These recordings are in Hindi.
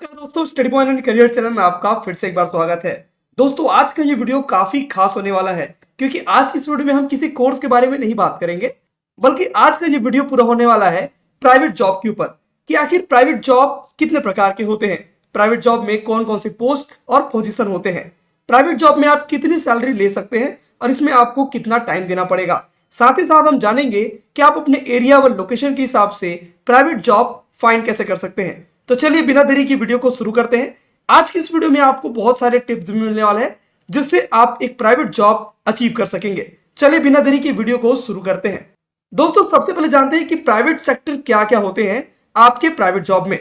नमस्कार दोस्तों, study point and career channel में आपका फिर से एक बार स्वागत है। दोस्तों, आज का ये वीडियो काफी खास होने वाला है क्योंकि आज की इस वीडियो में हम किसी कोर्स के बारे में नहीं बात करेंगे, बल्कि आज का ये वीडियो पूरा होने वाला है प्राइवेट जॉब के ऊपर कि आखिर प्राइवेट जॉब कितने प्रकार के होते हैं, प्राइवेट जॉब में कौन कौन से पोस्ट और पोजीशन होते हैं, प्राइवेट जॉब में आप कितनी सैलरी ले सकते हैं और इसमें आपको कितना टाइम देना पड़ेगा। साथ ही साथ हम जानेंगे कि आप अपने एरिया व लोकेशन के हिसाब से प्राइवेट जॉब फाइंड कैसे कर सकते हैं। तो चलिए बिना देरी की वीडियो को शुरू करते हैं। आज की इस वीडियो में आपको बहुत सारे टिप्स भी मिलने वाले हैं जिससे आप एक प्राइवेट जॉब अचीव कर सकेंगे। चलिए बिना देरी की वीडियो को शुरू करते हैं। दोस्तों, सबसे पहले जानते हैं कि प्राइवेट सेक्टर क्या क्या होते हैं आपके प्राइवेट जॉब में।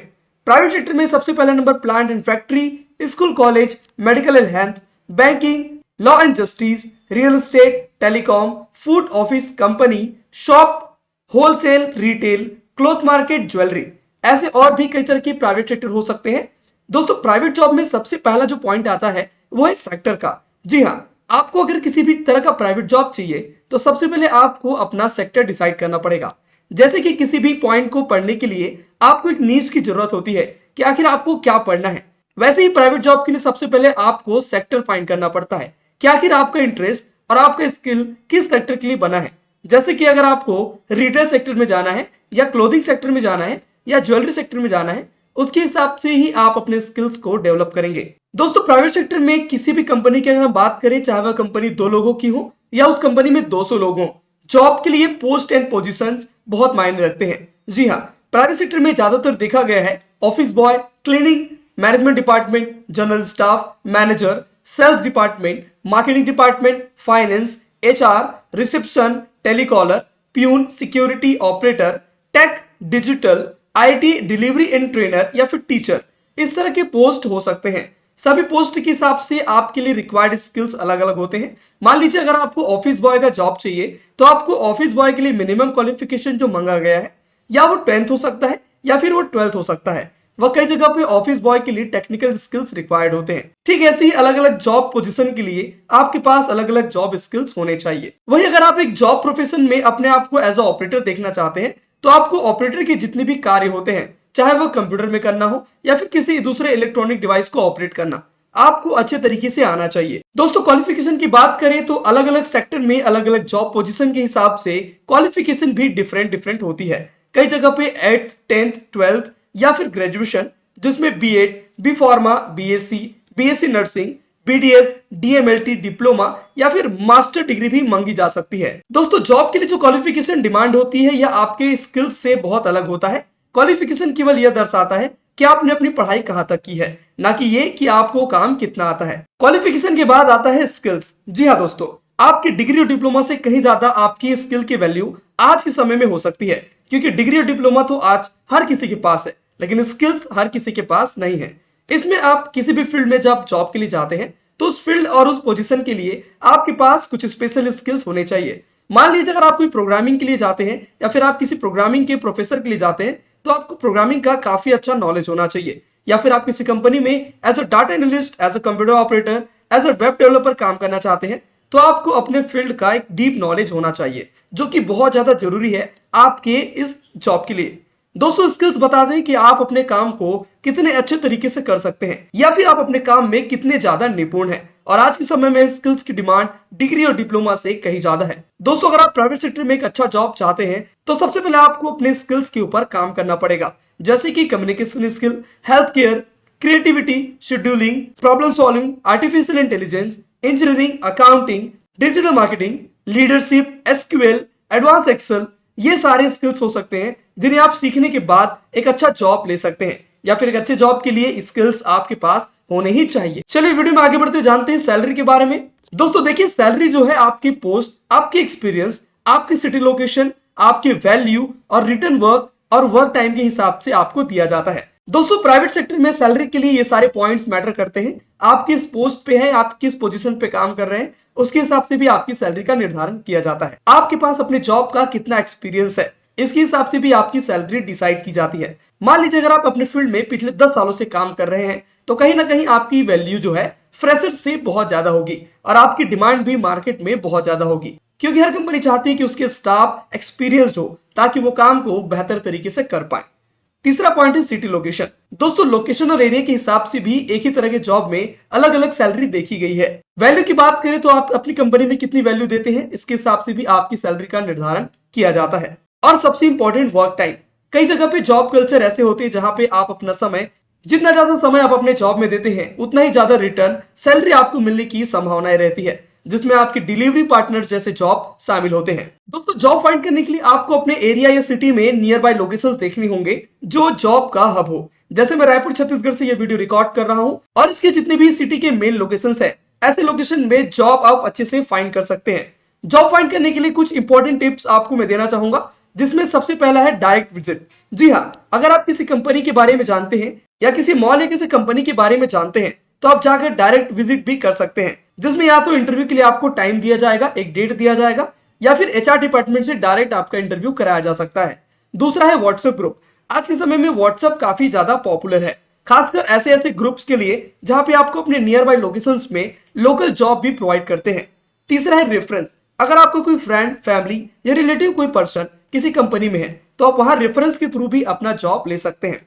प्राइवेट सेक्टर में सबसे पहले number plant and factory, school college, medical and health, banking, law and justice, real estate, telecom, food office, company, shop, wholesale, retail, cloth market, jewellery, ऐसे और भी कई तरह के प्राइवेट सेक्टर हो सकते हैं। दोस्तों, प्राइवेट जॉब में सबसे पहला जो पॉइंट आता है वो है सेक्टर का। जी हाँ, आपको अगर किसी भी तरह का प्राइवेट जॉब चाहिए तो सबसे पहले आपको अपना सेक्टर डिसाइड करना पड़ेगा। जैसे कि किसी भी पॉइंट को पढ़ने के लिए आपको एक नीश की जरूरत होती है कि आखिर आपको क्या पढ़ना है, वैसे ही प्राइवेट जॉब के लिए सबसे पहले आपको सेक्टर फाइंड करना पड़ता है कि आखिर आपका इंटरेस्ट और आपका स्किल किस सेक्टर के लिए बना है। जैसे कि अगर आपको रिटेल सेक्टर में जाना है या क्लोथिंग सेक्टर में जाना है या ज्वेलरी सेक्टर में जाना है, उसके हिसाब से ही आप अपने स्किल्स को डेवलप करेंगे। दोस्तों, प्राइवेट सेक्टर में किसी भी कंपनी की अगर हम बात करें, चाहे वह कंपनी 2 लोगों की हो या उस कंपनी में 200 लोग हों, जॉब के लिए पोस्ट एंड पोजीशंस बहुत मायने रखते हैं। जी हाँ, प्राइवेट सेक्टर में ज्यादातर देखा गया है office boy, cleaning, management department, general staff, manager, sales department, marketing department, finance, HR, reception, telecaller, peon, security operator, tech, digital, IT, delivery and trainer या फिर टीचर, इस तरह के पोस्ट हो सकते हैं। सभी पोस्ट के हिसाब से आपके लिए रिक्वायर्ड स्किल्स अलग अलग होते हैं। मान लीजिए अगर आपको ऑफिस बॉय का जॉब चाहिए तो आपको ऑफिस बॉय के लिए मिनिमम क्वालिफिकेशन जो मांगा गया है या वो 10th हो सकता है या फिर वो 12th हो सकता है। वह कई जगह पे ऑफिस बॉय के लिए टेक्निकल स्किल्स रिक्वायर्ड होते हैं। ठीक ऐसे ही अलग अलग जॉब पोजीशन के लिए आपके पास अलग अलग जॉब स्किल्स होने चाहिए। वही अगर आप एक जॉब प्रोफेशन में अपने आप को एज अ ऑपरेटर देखना चाहते हैं तो आपको ऑपरेटर के जितने भी कार्य होते हैं, चाहे वो कंप्यूटर में करना हो या फिर किसी दूसरे इलेक्ट्रॉनिक डिवाइस को ऑपरेट करना, आपको अच्छे तरीके से आना चाहिए। दोस्तों, क्वालिफिकेशन की बात करें तो अलग अलग सेक्टर में अलग अलग जॉब पोजीशन के हिसाब से क्वालिफिकेशन भी डिफरेंट होती है। कई जगह पे 8th, 10th, 12th या फिर ग्रेजुएशन, जिसमें B.Ed, B pharma, BSc nursing, BDS, DMLT, diploma या फिर मास्टर डिग्री भी मांगी जा सकती है। दोस्तों, जॉब के लिए जो क्वालिफिकेशन डिमांड होती है यह आपके स्किल्स से बहुत अलग होता है। क्वालिफिकेशन केवल यह दर्शाता है कि आपने अपनी पढ़ाई कहां तक की है, ना कि ये कि आपको काम कितना आता है। क्वालिफिकेशन के बाद आता है स्किल्स। जी हाँ दोस्तों, आपकी डिग्री और डिप्लोमा से कहीं ज्यादा आपकी स्किल की वैल्यू आज के समय में हो सकती है, क्योंकि डिग्री और डिप्लोमा तो आज हर किसी के पास है लेकिन स्किल्स हर किसी के पास नहीं है। इसमें आप किसी भी फील्ड में जब जॉब के लिए जाते हैं तो उस फील्ड और उस पोजीशन के लिए आपके पास कुछ स्पेशल स्किल्स होने चाहिए। मान लीजिए अगर आप कोई प्रोग्रामिंग के लिए जाते हैं या फिर आप किसी प्रोग्रामिंग के प्रोफेसर के लिए जाते हैं तो आपको प्रोग्रामिंग का काफी अच्छा नॉलेज होना चाहिए। या फिर आप किसी कंपनी में as a data analyst, as a computer operator, as a web developer काम करना चाहते हैं तो आपको अपने फील्ड का एक डीप नॉलेज होना चाहिए, जो कि बहुत ज्यादा जरूरी है आपके इस जॉब के लिए। दोस्तों, स्किल्स बता दें कि आप अपने काम को कितने अच्छे तरीके से कर सकते हैं या फिर आप अपने काम में कितने ज्यादा निपुण हैं। और आज के समय में स्किल्स की डिमांड डिग्री और डिप्लोमा से कहीं ज्यादा है। दोस्तों, अगर आप प्राइवेट सेक्टर में एक अच्छा जॉब चाहते हैं तो सबसे पहले आपको अपने स्किल्स के ऊपर काम करना पड़ेगा, जैसे कि communication skill, health care, creativity, scheduling, problem solving, artificial intelligence, engineering, accounting, digital marketing, leadership, SQL, advance excel, ये सारे स्किल्स हो सकते हैं जिन्हें आप सीखने के बाद एक अच्छा जॉब ले सकते हैं या फिर एक अच्छे जॉब के लिए स्किल्स आपके पास होने ही चाहिए। चलिए वीडियो में आगे बढ़ते हुए जानते हैं सैलरी के बारे में। दोस्तों देखिए, सैलरी जो है आपकी पोस्ट, आपकी एक्सपीरियंस, आपकी सिटी लोकेशन, आपकी वैल्यू और रिटर्न वर्क और वर्क टाइम के हिसाब से आपको दिया जाता है। दोस्तों, प्राइवेट सेक्टर में सैलरी के लिए ये सारे पॉइंट्स मैटर करते हैं। आप किस पोस्ट पे हैं, आप किस पोजीशन पे काम कर रहे हैं, उसके हिसाब से भी आपकी सैलरी का निर्धारण किया जाता है। आपके पास अपने जॉब का कितना एक्सपीरियंस है, इसके हिसाब से भी आपकी सैलरी डिसाइड की जाती है। मान लीजिए अगर आप अपने फील्ड में पिछले 10 सालों से काम कर रहे हैं तो कहीं ना कहीं आपकी वैल्यू जो है फ्रेशर से बहुत ज्यादा होगी और आपकी डिमांड भी मार्केट में बहुत ज्यादा होगी, क्योंकि हर कंपनी चाहती है कि उसके स्टाफ एक्सपीरियंस हो ताकि वो काम को बेहतर तरीके से कर पाए। तीसरा पॉइंट है सिटी लोकेशन। दोस्तों लोकेशन और एरिया के हिसाब से भी एक ही तरह के जॉब में अलग अलग सैलरी देखी गई है। वैल्यू की बात करें तो आप अपनी कंपनी में कितनी वैल्यू देते हैं, इसके हिसाब से भी आपकी सैलरी का निर्धारण किया जाता है। और सबसे इंपॉर्टेंट वर्क टाइम। कई जगह पे जॉब कल्चर ऐसे होते हैं जहां पे आप अपना समय, जितना ज्यादा समय आप अपने जॉब में देते हैं उतना ही ज्यादा रिटर्न सैलरी आपको मिलने की संभावनाएं रहती है, जिसमें आपके डिलीवरी पार्टनर जैसे जॉब शामिल होते हैं। दोस्तों जॉब फाइंड करने के लिए आपको अपने एरिया या सिटी में नियर बाय लोकेशंस देखने होंगे जो जॉब का हब हो। जैसे मैं रायपुर छत्तीसगढ़ से ये वीडियो रिकॉर्ड कर रहा हूं और इसके जितने भी सिटी के मेन लोकेशंस है, ऐसे लोकेशन में जॉब आप अच्छे से फाइंड कर सकते हैं। जॉब फाइंड करने के लिए कुछ इंपॉर्टेंट टिप्स आपको मैं देना चाहूंगा, जिसमें सबसे पहला है डायरेक्ट विजिट। जी हाँ, अगर आप किसी कंपनी के बारे में जानते हैं या किसी मॉल या किसी कंपनी के बारे में जानते हैं तो आप जाकर डायरेक्ट विजिट भी कर सकते हैं, जिसमें या तो इंटरव्यू के लिए आपको टाइम दिया जाएगा, एक डेट दिया जाएगा, या फिर एचआर डिपार्टमेंट से डायरेक्ट आपका इंटरव्यू कराया जा सकता है। दूसरा है व्हाट्सएप ग्रुप। आज के समय में व्हाट्सएप काफी ज्यादा पॉपुलर है, खासकर ऐसे ऐसे ग्रुप्स के लिए जहां पे आपको अपने नियर बाय लोकेशंस में लोकल जॉब भी प्रोवाइड करते हैं। तीसरा है रेफरेंस। अगर आपको कोई फ्रेंड, फैमिली या रिलेटिव कोई पर्सन किसी कंपनी में है तो आप वहां रेफरेंस के थ्रू भी अपना जॉब ले सकते हैं।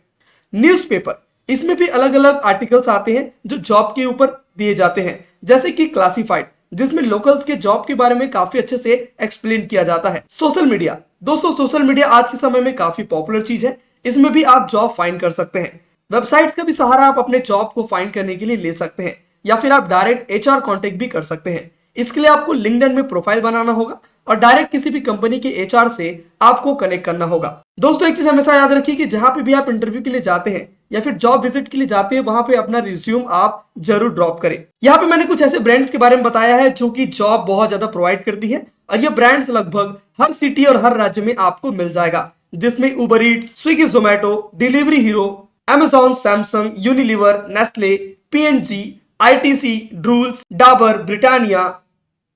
न्यूज़पेपर, इसमें भी अलग अलग आर्टिकल्स आते हैं जो जॉब के ऊपर दिए जाते हैं, जैसे कि क्लासिफाइड, जिसमें लोकल्स के जॉब के बारे में काफी अच्छे से एक्सप्लेन किया जाता है। Social media. दोस्तों सोशल मीडिया आज के समय में काफी पॉपुलर चीज है, इसमें भी आप जॉब फाइंड कर सकते हैं। वेबसाइट्स का भी सहारा आप अपने जॉब को फाइंड करने के लिए ले सकते हैं, या फिर आप डायरेक्ट एचआर कांटेक्ट भी कर सकते हैं। इसके लिए आपको लिंक्डइन में प्रोफाइल बनाना होगा और डायरेक्ट किसी भी कंपनी के एचआर से आपको कनेक्ट करना होगा। दोस्तों एक चीज हमेशा याद रखिए कि जहां पे भी आप इंटरव्यू के लिए जाते हैं या फिर जॉब विजिट के लिए जाते हैं, वहां पे अपना रिज्यूम आप जरूर ड्रॉप करें। यहाँ पे मैंने कुछ ऐसे ब्रांड्स के बारे में बताया है जो कि जॉब बहुत ज्यादा प्रोवाइड करती है, और ये ब्रांड्स लगभग हर सिटी और हर राज्य में आपको मिल जाएगा, जिसमें उबर Yeats, Swiggy, Zomato, delivery hero, Amazon, Samsung, Unilever, Nestle, PNG, ITC, Drools, Dabur, Britannia,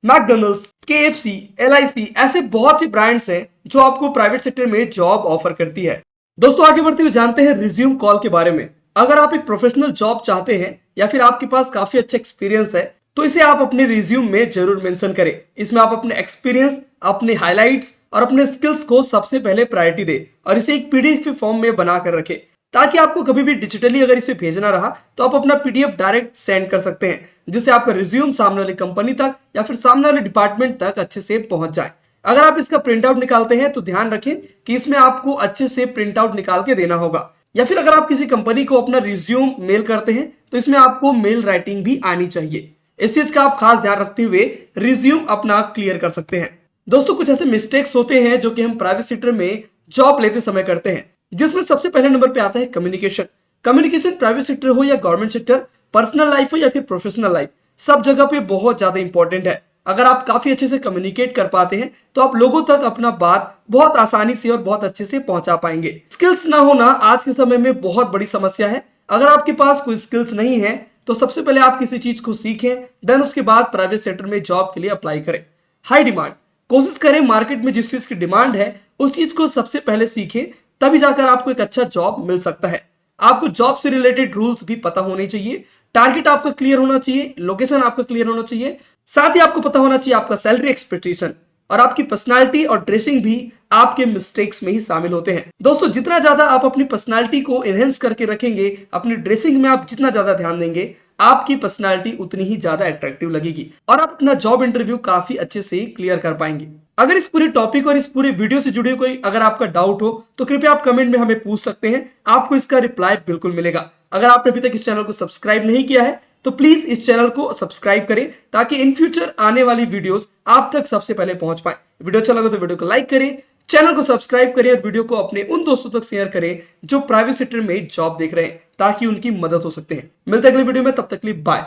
McDonald's, KFC, LIC, ऐसे बहुत सी ब्रांड्स हैं जो आपको प्राइवेट सेक्टर में जॉब ऑफर करती है। दोस्तों आगे बढ़ते हुए जानते हैं रिज्यूम कॉल के बारे में। अगर आप एक प्रोफेशनल जॉब चाहते हैं या फिर आपके पास काफी अच्छा एक्सपीरियंस है तो इसे आप अपने रिज्यूम में जरूर मेंशन करें। इसमें आप अपने एक्सपीरियंस, अपने हाइलाइट्स और अपने स्किल्स को सबसे पहले प्रायोरिटी दें और इसे एक पीडीएफ फॉर्म में बनाकर रखें, ताकि आपको कभी भी डिजिटली अगर इसे भेजना रहा तो आप अपना पीडीएफ डायरेक्ट सेंड कर सकते हैं, जिससे आपका रिज्यूम सामने वाली कंपनी तक या फिर सामने वाले डिपार्टमेंट तक अच्छे से पहुंच जाए। अगर आप इसका प्रिंट आउट निकालते हैं तो ध्यान रखें कि इसमें आपको अच्छे से प्रिंट आउट निकाल के देना होगा, या फिर अगर आप किसी कंपनी को अपना रिज्यूम मेल करते हैं तो इसमें आपको मेल राइटिंग भी आनी चाहिए। इस चीज का आप खास ध्यान रखते हुए रिज्यूम अपना क्लियर कर सकते हैं। दोस्तों कुछ ऐसे मिस्टेक्स होते हैं जो कि हम प्राइवेट सेक्टर में जॉब लेते समय करते हैं, जिसमें सबसे पहले नंबर पे आता है कम्युनिकेशन। कम्युनिकेशन प्राइवेट सेक्टर हो या गवर्नमेंट सेक्टर, पर्सनल लाइफ हो या फिर प्रोफेशनल लाइफ, सब जगह पे बहुत ज्यादा इंपॉर्टेंट है। अगर आप काफी अच्छे से कम्युनिकेट कर पाते हैं तो आप लोगों तक अपना बात बहुत आसानी से और बहुत अच्छे से पहुंचा पाएंगे। स्किल्स ना होना आज के समय में बहुत बड़ी समस्या है। अगर आपके पास कोई स्किल्स नहीं है तो सबसे पहले आप किसी चीज को सीखें, देन उसके बाद प्राइवेट सेक्टर में जॉब के लिए अप्लाई करें। हाई डिमांड, कोशिश करें मार्केट में जिस चीज की डिमांड है उस चीज को सबसे पहले सीखें, तभी जाकर आपको एक अच्छा जॉब मिल सकता है। आपको जॉब से रिलेटेड रूल्स भी पता होने चाहिए, टारगेट आपका क्लियर होना चाहिए, लोकेशन आपका क्लियर होना चाहिए, साथ ही आपको पता होना चाहिए आपका सैलरी एक्सपेक्टेशन, और आपकी पर्सनालिटी और ड्रेसिंग भी आपके मिस्टेक्स में ही शामिल होते हैं। दोस्तों जितना ज्यादा आप अपनी पर्सनालिटी को एनहेंस करके रखेंगे, अपनी ड्रेसिंग में आप जितना ज्यादा ध्यान देंगे, आपकी पर्सनालिटी उतनी ही ज्यादा अट्रैक्टिव लगेगी और आप अपना जॉब इंटरव्यू काफी अच्छे से क्लियर कर पाएंगे। अगर इस पूरे टॉपिक और इस पूरे वीडियो से जुड़े कोई अगर आपका डाउट हो तो कृपया आप कमेंट में हमें पूछ सकते हैं, आपको इसका रिप्लाई बिल्कुल मिलेगा। अगर आपने अभी तक इस चैनल को सब्सक्राइब नहीं किया है तो प्लीज इस चैनल को सब्सक्राइब करें, ताकि इन फ्यूचर आने वाली वीडियोस आप तक सबसे पहले पहुंच पाए। वीडियो अच्छा लगा तो वीडियो को लाइक करें, चैनल को सब्सक्राइब करें और वीडियो को अपने उन दोस्तों तक शेयर करें जो प्राइवेट सेक्टर में जॉब देख रहे हैं, ताकि उनकी मदद हो सकते हैं। मिलते हैं अगले वीडियो में, तब तक के लिए बाय।